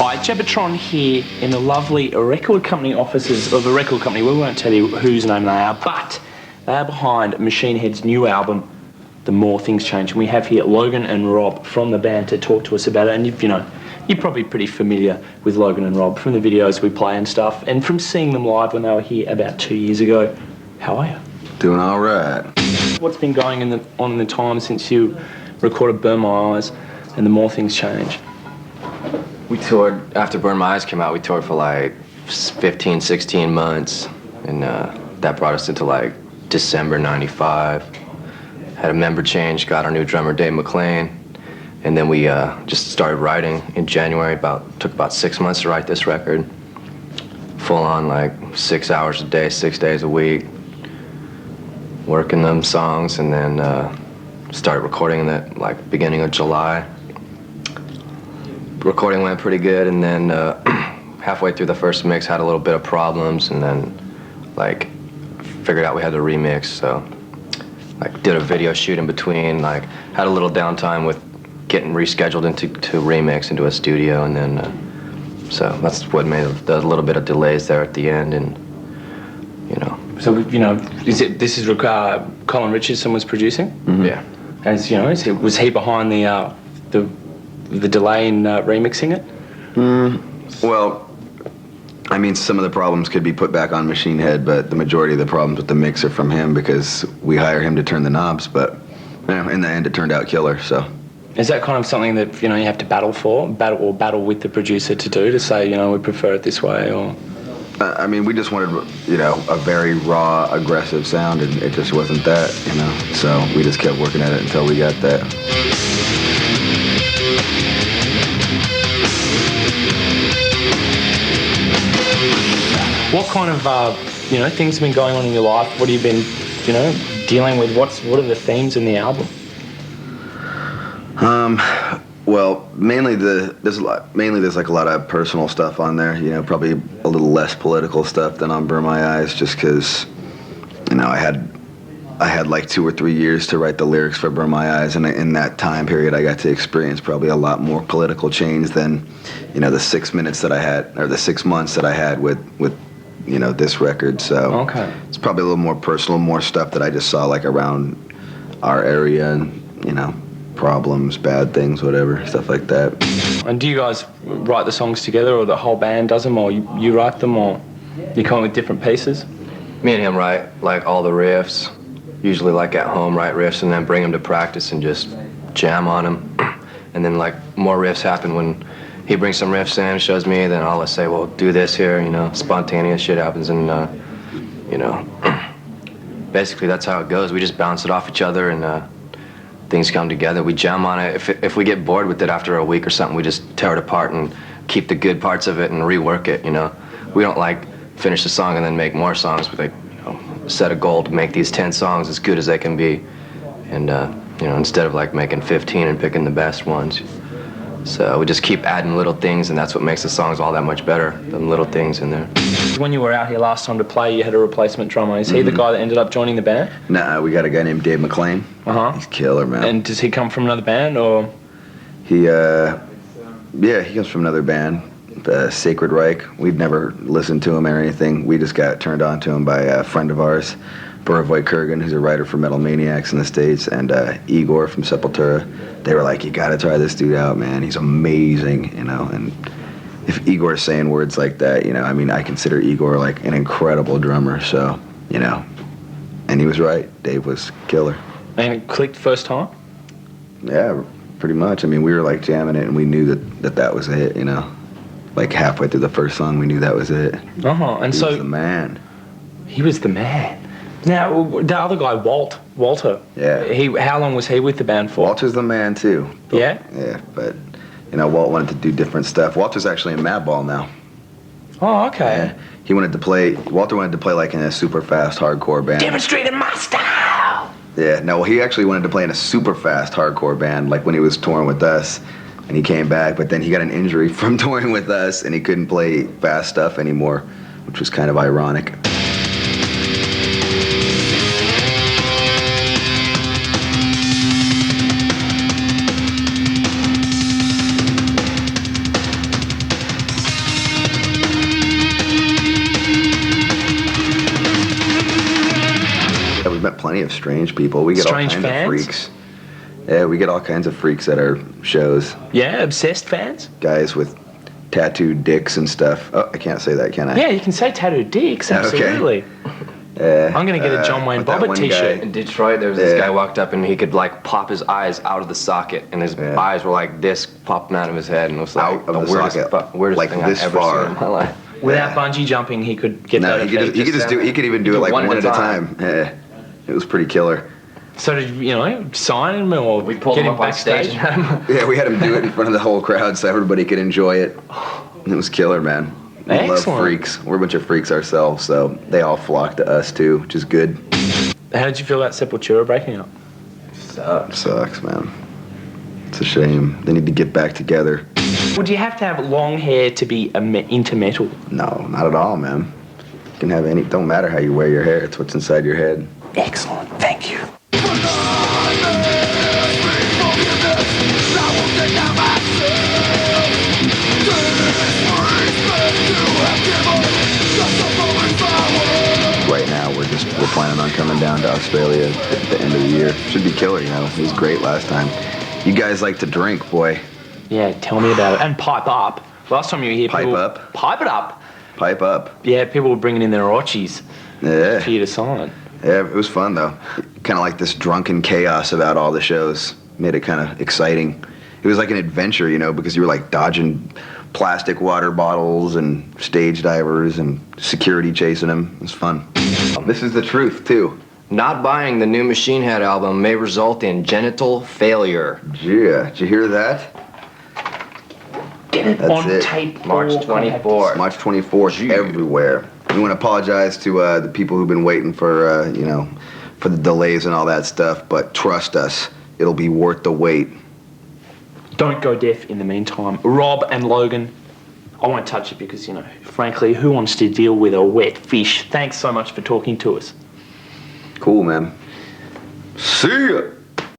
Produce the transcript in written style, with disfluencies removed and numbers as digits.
Hi, Jebbatron here in the lovely record company offices of a record company. We won't tell you whose name they are, but they are behind Machine Head's new album, The More Things Change. And we have here Logan and Rob from the band to talk to us about it. And you're probably pretty familiar with Logan and Rob from the videos we play and stuff, and from seeing them live when they were here about 2 years ago. How are you? Doing all right. What's been going on in the time since you recorded Burn My Eyes and The More Things Change? We toured, after Burn My Eyes came out, we toured for like 15, 16 months. And that brought us into like December '95. Had a member change, got our new drummer, Dave McClain. And then we just started writing in January. Took about 6 months to write this record. Full on, like 6 hours a day, 6 days a week. Working them songs, and then started recording in the beginning of July. Recording went pretty good, and then halfway through the first mix had a little bit of problems, and then figured out we had to remix. So did a video shoot in between, had a little downtime with getting rescheduled to remix into a studio, and then so that's what made the little bit of delays there at the end, and So this is Colin Richardson was producing? Mm-hmm. Yeah. And was he behind the delay in remixing it? Well, I mean, some of the problems could be put back on Machine Head, but the majority of the problems with the mix are from him because we hire him to turn the knobs. But in the end, it turned out killer. So. Is that kind of something that you have to battle with the producer to do, to say we prefer it this way, or? I mean, we just wanted a very raw, aggressive sound, and it just wasn't that, So we just kept working at it until we got that. What kind of things have been going on in your life? What have you been dealing with? What are the themes in the album? Well, mainly there's a lot of personal stuff on there. Probably a little less political stuff than on Burn My Eyes, just because I had like 2 or 3 years to write the lyrics for Burn My Eyes, and in that time period I got to experience probably a lot more political change than the 6 minutes that I had, or the 6 months that I had with this record. So okay, it's probably a little more personal, more stuff that I just saw around our area, and problems, bad things, whatever, stuff like that. And do you guys write the songs together, or the whole band does them, or you write them, or you come up with different pieces? Me and him write all the riffs, usually at home, write riffs and then bring them to practice and just jam on them. And then more riffs happen when he brings some riffs in, shows me, then I'll say, well, do this here, spontaneous shit happens, and basically that's how it goes. We just bounce it off each other, and things come together. We jam on it. If we get bored with it after a week or something, we just tear it apart and keep the good parts of it and rework it. We don't finish the song and then make more songs. We set a goal to make these 10 songs as good as they can be, and instead of making 15 and picking the best ones. So we just keep adding little things, and that's what makes the songs all that much better, the little things in there. When you were out here last time to play, you had a replacement drummer. Is he the guy that ended up joining the band? Nah, we got a guy named Dave McClain. He's killer, man. And does he come from another band, or? He comes from another band, Sacred Reich. We'd never listened to him or anything. We just got turned on to him by a friend of ours, Borovoi Kurgan, who's a writer for Metal Maniacs in the States, and Igor from Sepultura. They were like, you gotta try this dude out, man. He's amazing, and if Igor's saying words like that, I consider Igor an incredible drummer, so, and he was right. Dave was killer. And it clicked first time? Yeah, pretty much. We were jamming it, and we knew that was it, halfway through the first song, we knew that was it. And he was the man. He was the man. Now, the other guy, Walter. Yeah. How long was he with the band for? Walter's the man, too. Yeah? Yeah, but, Walt wanted to do different stuff. Walter's actually in Madball now. Oh, okay. Yeah. Walter wanted to play, in a super fast hardcore band. Demonstrating my style! Yeah, no, he actually wanted to play in a super fast hardcore band, when he was touring with us. And he came back, but then he got an injury from touring with us, and he couldn't play fast stuff anymore, which was kind of ironic. of strange people. We get Strange all kinds fans? of freaks. Yeah, we get all kinds of freaks at our shows. Yeah, obsessed fans? Guys with tattooed dicks and stuff. Oh, I can't say that, can I? Yeah, you can say tattooed dicks, absolutely. I'm going to get a John Wayne with that Bobbitt one t-shirt. In Detroit, there was this Yeah. guy walked up and he could like pop his eyes out of the socket, and his Yeah. eyes were like this popping out of his head, and it was like Out of the weirdest, socket. weirdest Like thing this I've ever far. seen in my life. Without Yeah. bungee jumping, he could get No, that he effect. he could even do it like one at a time. Yeah. It was pretty killer. So did you know, sign him or We pulled get him him up on stage. backstage? Yeah, we had him do it in front of the whole crowd so everybody could enjoy it. It was killer, man. We love Excellent. freaks. We're a bunch of freaks ourselves, so they all flock to us too, which is good. How did you feel about Sepultura breaking up? Sucks, man. It's a shame. They need to get back together. Would you have to have long hair to be into metal? No, not at all, man. You can have any. Don't matter how you wear your hair. It's what's inside your head. Excellent, thank you. Right now, we're planning on coming down to Australia at the end of the year. Should be killer, you know. It was great last time. You guys like to drink, boy. Yeah, tell me about it. And pipe up. Last time you were here, Pipe people... up? Pipe it up. Pipe up. Yeah, people were bringing in their orchies Yeah. for you to sign. Yeah, it was fun though. Kind of like this drunken chaos about all the shows made it kind of exciting. It was like an adventure, you know, because you were like dodging plastic water bottles and stage divers and security chasing them. It was fun. This is the truth too. Not buying the new Machine Head album may result in genital failure. Yeah, did you hear that? Get it That's on it. tape. March or 24th. March 24th, everywhere. We want to apologize to the people who've been waiting for, you know, for the delays and all that stuff, but trust us, it'll be worth the wait. Don't go deaf in the meantime. Rob and Logan, I won't touch it because, you know, frankly, who wants to deal with a wet fish? Thanks so much for talking to us. Cool, man. See ya!